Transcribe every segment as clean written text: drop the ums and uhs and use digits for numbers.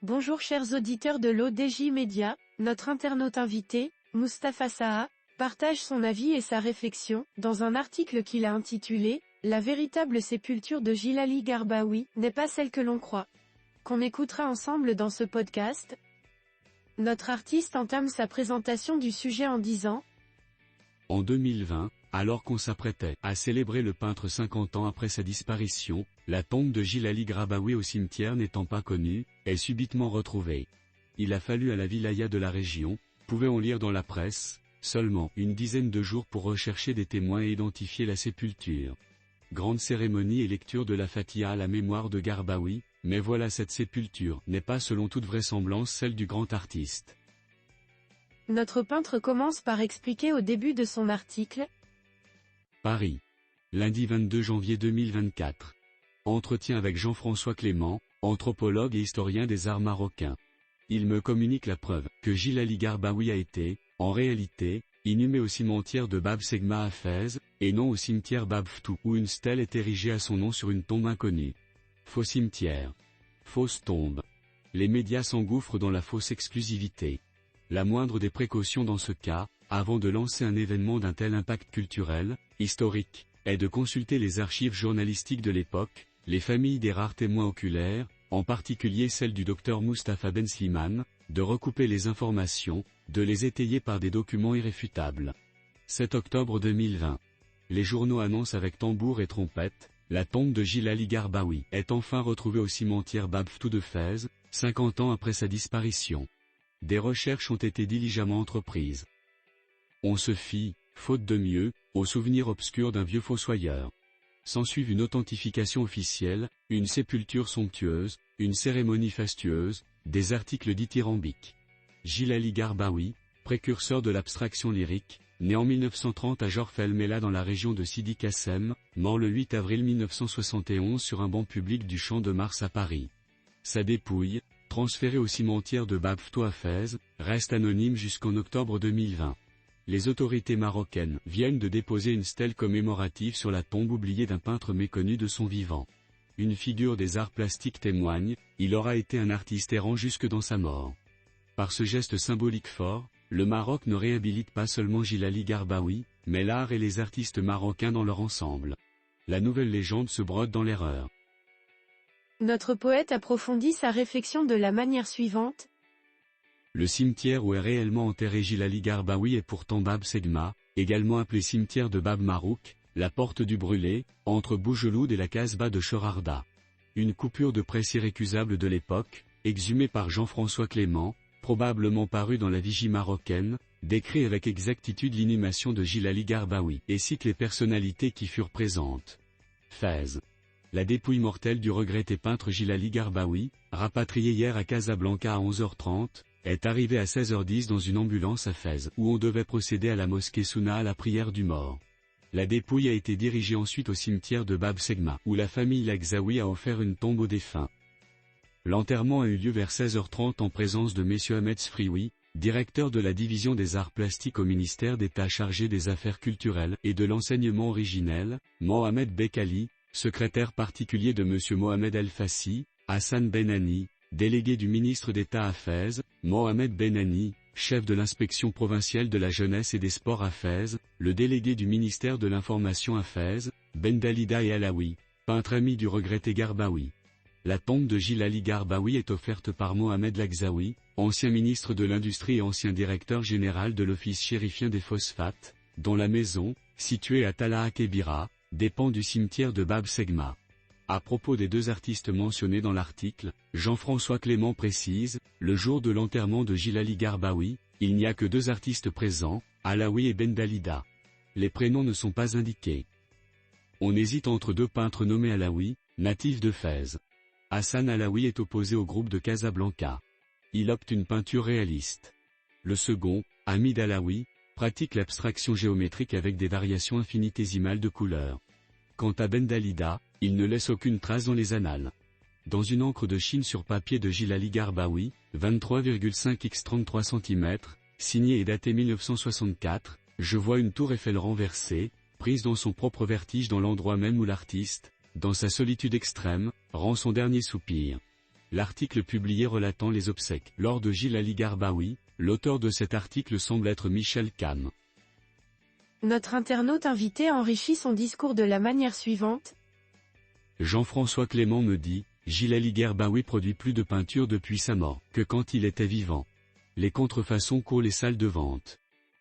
Bonjour chers auditeurs de l'ODJ Média, notre internaute invité, Mustapha Saha, partage son avis et sa réflexion, dans un article qu'il a intitulé « La véritable sépulture de Djilali Garbaoui n'est pas celle que l'on croit », qu'on écoutera ensemble dans ce podcast. Notre artiste entame sa présentation du sujet en disant « En 2020, alors qu'on s'apprêtait à célébrer le peintre 50 ans après sa disparition, la tombe de Djilali Garbaoui au cimetière n'étant pas connue, est subitement retrouvée. Il a fallu à la wilaya de la région, pouvait-on lire dans la presse, seulement une dizaine de jours pour rechercher des témoins et identifier la sépulture. Grande cérémonie et lecture de la Fatiha à la mémoire de Garbaoui, mais voilà, cette sépulture n'est pas selon toute vraisemblance celle du grand artiste. » Notre peintre commence par expliquer au début de son article. Paris. Lundi 22 janvier 2024. Entretien avec Jean-François Clément, anthropologue et historien des arts marocains. Il me communique la preuve que Djilali Garbaoui a été, en réalité, inhumé au cimetière de Bab Segma à Fès, et non au cimetière Bab Ftou, où une stèle est érigée à son nom sur une tombe inconnue. Faux cimetière. Fausse tombe. Les médias s'engouffrent dans la fausse exclusivité. La moindre des précautions dans ce cas, avant de lancer un événement d'un tel impact culturel, historique, est de consulter les archives journalistiques de l'époque, les familles des rares témoins oculaires, en particulier celle du docteur Mustapha Ben Slimane, de recouper les informations, de les étayer par des documents irréfutables. 7 octobre 2020. Les journaux annoncent avec tambour et trompette, la tombe de Djilali Garbaoui est enfin retrouvée au cimetière Bab Ftou de Fès, 50 ans après sa disparition. Des recherches ont été diligemment entreprises. On se fie, faute de mieux, au souvenir obscur d'un vieux fossoyeur. S'ensuivent une authentification officielle, une sépulture somptueuse, une cérémonie fastueuse, des articles dithyrambiques. Djilali Garbaoui, précurseur de l'abstraction lyrique, né en 1930 à Jorf El Mela dans la région de Sidi Kassem, mort le 8 avril 1971 sur un banc public du Champ de Mars à Paris. Sa dépouille, transférée au cimetière de Bab Ftou à Fès, reste anonyme jusqu'en octobre 2020. Les autorités marocaines viennent de déposer une stèle commémorative sur la tombe oubliée d'un peintre méconnu de son vivant. Une figure des arts plastiques témoigne, il aura été un artiste errant jusque dans sa mort. Par ce geste symbolique fort, le Maroc ne réhabilite pas seulement Djilali Garbaoui, mais l'art et les artistes marocains dans leur ensemble. La nouvelle légende se brode dans l'erreur. Notre poète approfondit sa réflexion de la manière suivante. Le cimetière où est réellement enterré Djilali Garbaoui est pourtant Bab Segma, également appelé cimetière de Bab Marouk, la porte du brûlé, entre Bougeloud et la Casbah de Chorarda. Une coupure de presse irrécusable de l'époque, exhumée par Jean-François Clément, probablement paru dans la Vigie marocaine, décrit avec exactitude l'inhumation de Djilali Garbaoui et cite les personnalités qui furent présentes. Fès. La dépouille mortelle du regretté peintre Djilali Garbaoui, rapatrié hier à Casablanca à 11h30, est arrivée à 16h10 dans une ambulance à Fès où on devait procéder à la mosquée Souna à la prière du mort. La dépouille a été dirigée ensuite au cimetière de Bab Segma où la famille Lagzaoui a offert une tombe aux défunts. L'enterrement a eu lieu vers 16h30 en présence de messieurs Ahmed Sfrioui, directeur de la division des arts plastiques au ministère d'État chargé des affaires culturelles et de l'enseignement originel, Mohamed Bekali, secrétaire particulier de monsieur Mohamed El Fassi, Hassan Benani, délégué du ministre d'État à Fès, Mohamed Benani, chef de l'inspection provinciale de la jeunesse et des sports à Fès, le délégué du ministère de l'information à Fès, Bendalida et Alaoui, peintre ami du regretté Garbaoui. La tombe de Djilali Garbaoui est offerte par Mohamed Lagzaoui, ancien ministre de l'Industrie et ancien directeur général de l'Office chérifien des phosphates, dont la maison, située à Tala'a Kébira, dépend du cimetière de Bab Segma. À propos des deux artistes mentionnés dans l'article, Jean-François Clément précise, le jour de l'enterrement de Djilali Garbaoui, il n'y a que deux artistes présents, Alaoui et Bendalida. Les prénoms ne sont pas indiqués. On hésite entre deux peintres nommés Alaoui, natifs de Fès. Hassan Alaoui est opposé au groupe de Casablanca. Il opte une peinture réaliste. Le second, Hamid Alaoui, pratique l'abstraction géométrique avec des variations infinitésimales de couleurs. Quant à Bendalida, il ne laisse aucune trace dans les annales. Dans une encre de Chine sur papier de Djilali Garbaoui, 23,5 x 33 cm, signée et datée 1964, je vois une tour Eiffel renversée, prise dans son propre vertige dans l'endroit même où l'artiste, dans sa solitude extrême, rend son dernier soupir. L'article publié relatant les obsèques lors de Gilles Ali Garbaoui, l'auteur de cet article semble être Michel Cam. Notre internaute invité enrichit son discours de la manière suivante. Jean-François Clément me dit, Gilles Ali Garbaoui produit plus de peinture depuis sa mort que quand il était vivant. Les contrefaçons courent les salles de vente.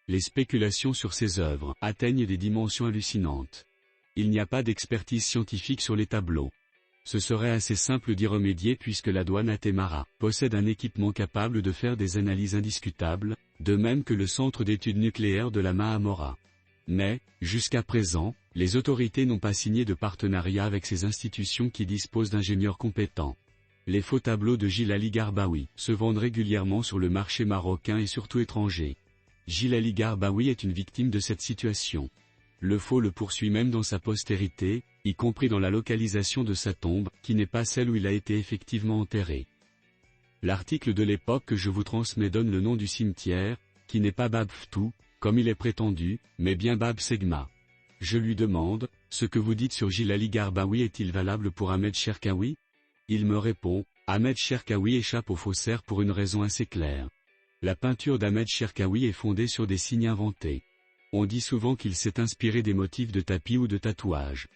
Les spéculations sur ses œuvres atteignent des dimensions hallucinantes. Il n'y a pas d'expertise scientifique sur les tableaux. Ce serait assez simple d'y remédier puisque la douane Athémara possède un équipement capable de faire des analyses indiscutables, de même que le centre d'études nucléaires de la Mahamora. Mais, jusqu'à présent, les autorités n'ont pas signé de partenariat avec ces institutions qui disposent d'ingénieurs compétents. Les faux tableaux de Gilles Ali Garbaoui se vendent régulièrement sur le marché marocain et surtout étranger. Gilles Ali Garbaoui est une victime de cette situation. Le faux le poursuit même dans sa postérité, y compris dans la localisation de sa tombe, qui n'est pas celle où il a été effectivement enterré. L'article de l'époque que je vous transmets donne le nom du cimetière, qui n'est pas Bab Ftou, comme il est prétendu, mais bien Bab Segma. Je lui demande, ce que vous dites sur Gilles Ali Garbaoui est-il valable pour Ahmed Cherkaoui? Il me répond, Ahmed Cherkaoui échappe aux faussaires pour une raison assez claire. La peinture d'Ahmed Cherkaoui est fondée sur des signes inventés. On dit souvent qu'il s'est inspiré des motifs de tapis ou de tatouages.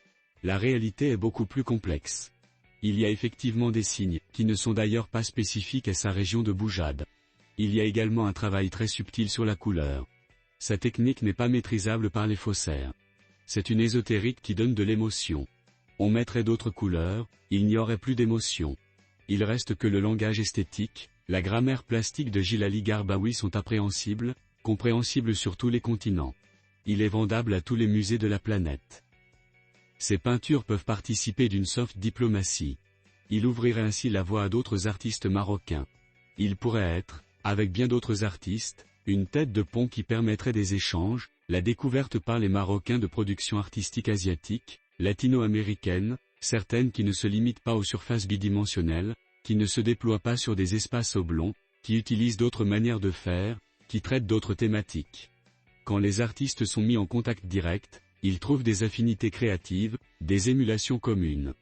La réalité est beaucoup plus complexe. Il y a effectivement des signes, qui ne sont d'ailleurs pas spécifiques à sa région de Boujade. Il y a également un travail très subtil sur la couleur. Sa technique n'est pas maîtrisable par les faussaires. C'est une ésotérique qui donne de l'émotion. On mettrait d'autres couleurs, il n'y aurait plus d'émotion. Il reste que le langage esthétique, la grammaire plastique de Gilles Ali Garbaoui sont appréhensibles, compréhensibles sur tous les continents. Il est vendable à tous les musées de la planète. Ces peintures peuvent participer d'une soft diplomatie. Il ouvrirait ainsi la voie à d'autres artistes marocains. Il pourrait être, avec bien d'autres artistes, une tête de pont qui permettrait des échanges, la découverte par les Marocains de productions artistiques asiatiques, latino-américaines, certaines qui ne se limitent pas aux surfaces bidimensionnelles, qui ne se déploient pas sur des espaces oblongs, qui utilisent d'autres manières de faire, qui traitent d'autres thématiques. Quand les artistes sont mis en contact direct, ils trouvent des affinités créatives, des émulations communes.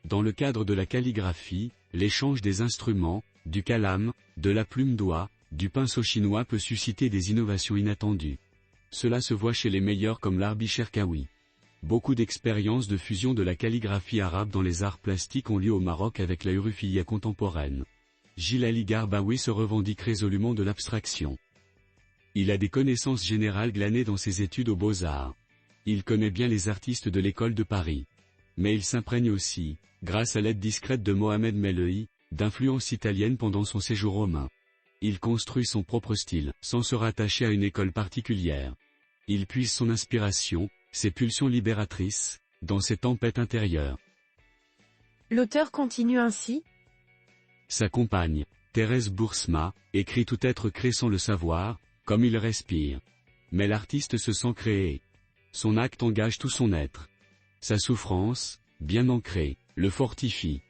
Dans le cadre de la calligraphie, l'échange des instruments, du calame, de la plume-doigt, du pinceau chinois peut susciter des innovations inattendues. Cela se voit chez les meilleurs comme l'Arbi Cherkaoui. Beaucoup d'expériences de fusion de la calligraphie arabe dans les arts plastiques ont lieu au Maroc avec la urufiyya contemporaine. Gilles Ali Garbaoui se revendique résolument de l'abstraction. Il a des connaissances générales glanées dans ses études aux Beaux-Arts. Il connaît bien les artistes de l'école de Paris. Mais il s'imprègne aussi, grâce à l'aide discrète de Mohamed Mellehi, d'influence italienne pendant son séjour romain. Il construit son propre style, sans se rattacher à une école particulière. Il puise son inspiration, ses pulsions libératrices, dans ses tempêtes intérieures. L'auteur continue ainsi. Sa compagne, Thérèse Boursma, écrit tout être créé sans le savoir, comme il respire. Mais l'artiste se sent créé. Son acte engage tout son être. Sa souffrance, bien ancrée, le fortifie.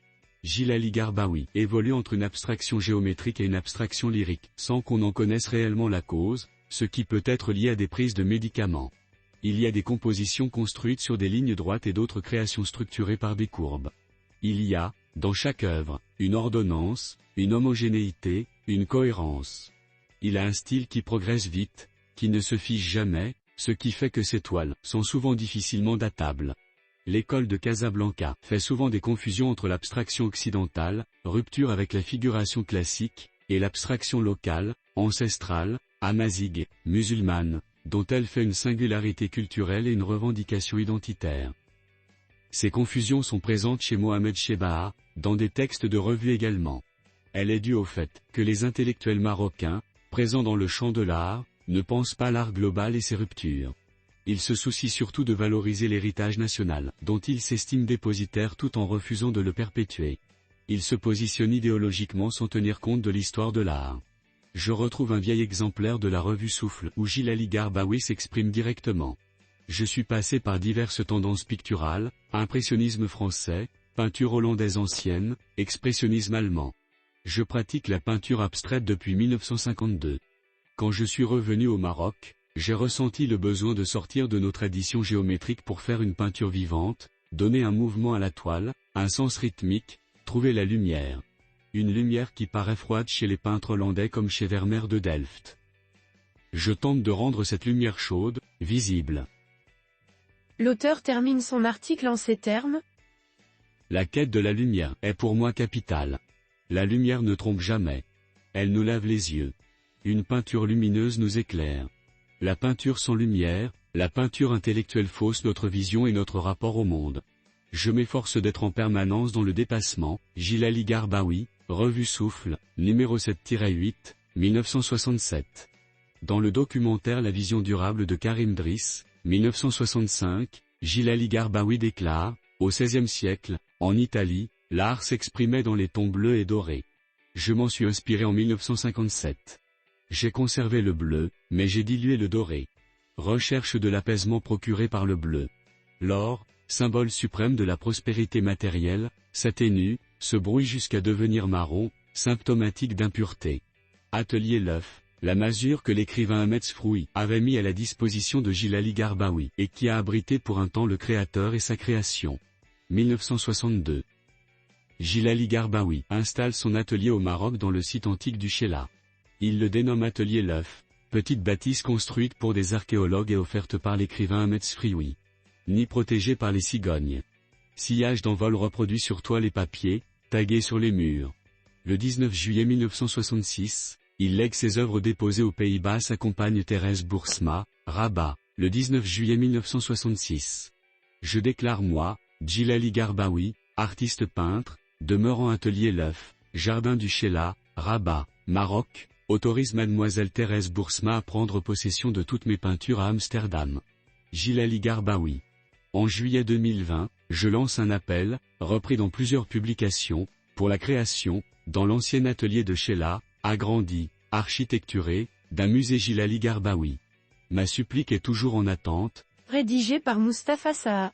Gilles Ali Garbaoui évolue entre une abstraction géométrique et une abstraction lyrique, sans qu'on en connaisse réellement la cause, ce qui peut être lié à des prises de médicaments. Il y a des compositions construites sur des lignes droites et d'autres créations structurées par des courbes. Il y a, dans chaque œuvre, une ordonnance, une homogénéité, une cohérence. Il a un style qui progresse vite, qui ne se fige jamais, ce qui fait que ses toiles sont souvent difficilement datables. L'école de Casablanca fait souvent des confusions entre l'abstraction occidentale, rupture avec la figuration classique, et l'abstraction locale, ancestrale, amazighe, musulmane, dont elle fait une singularité culturelle et une revendication identitaire. Ces confusions sont présentes chez Mohamed Chebaha, dans des textes de revue également. Elle est due au fait que les intellectuels marocains, présents dans le champ de l'art, ne pensent pas l'art global et ses ruptures. Ils se soucient surtout de valoriser l'héritage national, dont ils s'estiment dépositaires tout en refusant de le perpétuer. Ils se positionnent idéologiquement sans tenir compte de l'histoire de l'art. Je retrouve un vieil exemplaire de la revue Souffle où Gilles Ali Garbaoui s'exprime directement. Je suis passé par diverses tendances picturales, impressionnisme français, peinture hollandaise ancienne, expressionnisme allemand. Je pratique la peinture abstraite depuis 1952. Quand je suis revenu au Maroc, j'ai ressenti le besoin de sortir de nos traditions géométriques pour faire une peinture vivante, donner un mouvement à la toile, un sens rythmique, trouver la lumière. Une lumière qui paraît froide chez les peintres hollandais comme chez Vermeer de Delft. Je tente de rendre cette lumière chaude, visible. L'auteur termine son article en ces termes. La quête de la lumière est pour moi capitale. La lumière ne trompe jamais. Elle nous lave les yeux. Une peinture lumineuse nous éclaire. La peinture sans lumière, la peinture intellectuelle fausse notre vision et notre rapport au monde. Je m'efforce d'être en permanence dans le dépassement. Djilali Garbaoui, Revue Souffle, numéro 7-8, 1967. Dans le documentaire La vision durable de Karim Driss, 1965, Djilali Garbaoui déclare, au XVIe siècle, en Italie, l'art s'exprimait dans les tons bleus et dorés. Je m'en suis inspiré en 1957. J'ai conservé le bleu, mais j'ai dilué le doré. Recherche de l'apaisement procuré par le bleu. L'or, symbole suprême de la prospérité matérielle, s'atténue, se brouille jusqu'à devenir marron, symptomatique d'impureté. Atelier l'œuf, la masure que l'écrivain Ahmed Sfroui avait mis à la disposition de Djilali Garbaoui et qui a abrité pour un temps le créateur et sa création. 1962. Djilali Garbaoui installe son atelier au Maroc dans le site antique du Chéla. Il le dénomme Atelier l'œuf, petite bâtisse construite pour des archéologues et offerte par l'écrivain Ahmed Sfroui. Ni protégée par les cigognes. Sillage d'envol reproduit sur toile et papier, tagué sur les murs. Le 19 juillet 1966, il lègue ses œuvres déposées aux Pays-Bas à sa compagne Thérèse Boersma, Rabat, le 19 juillet 1966. Je déclare moi, Djilali Garbaoui, artiste peintre, demeurant Atelier l'œuf, Jardin du Chéla, Rabat, Maroc, autorise mademoiselle Thérèse Boersma à prendre possession de toutes mes peintures à Amsterdam. Djilali Garbaoui. En juillet 2020, je lance un appel, repris dans plusieurs publications, pour la création, dans l'ancien atelier de Chéla, agrandi, architecturé, d'un musée Djilali Garbaoui. Ma supplique est toujours en attente. Rédigé par Mustapha Saha.